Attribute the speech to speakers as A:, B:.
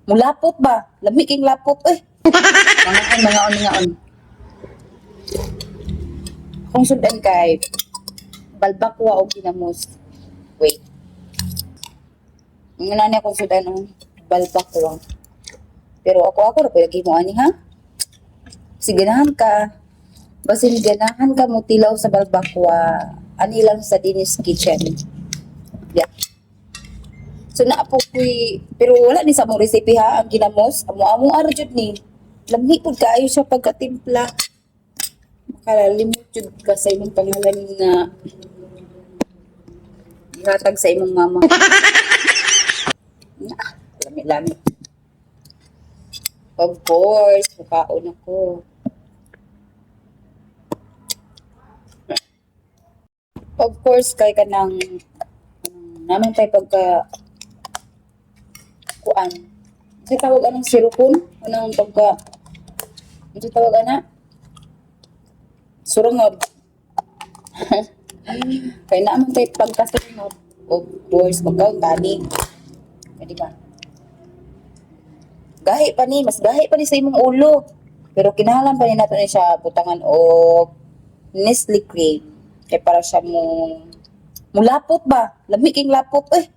A: Mulapot ba? Lami king lapot eh. Mga on. Kung sundan kay balbakwa o ginamos. Wait. Ang nani akong sundan ang balbakwa. Pero ako na pwede mo ani ha? Siganahan ka. Basin ganahan ka mo tilaw sa balbakwa. Ani lang sa Dinis Kitchen. Yeah. So na po pero wala ni sa mong recipe ha ang ginamos. Amo ara jud ni. Lamhi pud kaayo siya pagkatimpla. Makalalimot jud ka sa imong pangalan nga ihatag sa imong mama. Lami. Of course, mukhaon ako. Of course, kay kanang naman tayo pagka kuan. Kasi tawag anong sirupon? Anong pagka ito tawag ana? Surungod. Kaya naman tayo pagkasurungod. Of course, magkaon tani. Di ba? Gahi pa ni, mas gahi pa ni sa imong ulo. Pero kinahanglan pa ni nato ni siya butangan o Nestle cream. Kaya para siya mulapot ba? Lami king lapot eh.